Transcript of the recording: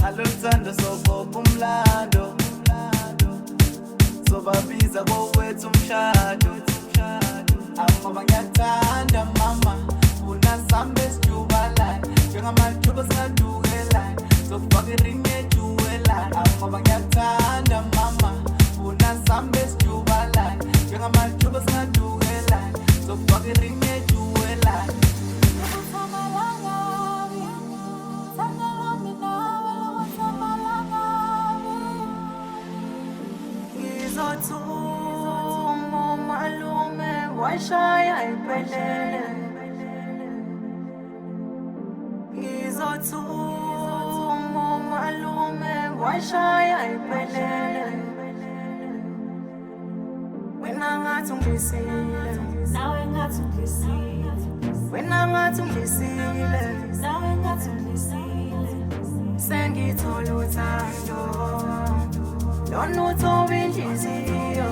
Aloluthando sogoba umlando sobabiza kowethu umshado ngoba ngiyathanda mama unasamba esijubalayo njengamathuba singadukelayo sokufaka iringi ejuwelayo ngoba ngiyathanda mama unasamba esijubalayo njengamathuba singadukelayo sokufaka iringi ejuwelayo. Ngizothumo malume washaya iphelele. Ngizothumo malume washaya iphelele. Wena ngathi ungisile, nawe ngathi ungisile. wena ngathi ungisile, Nawe ngathi ungisile. sengithola uthando lona uthoba inhliziyo.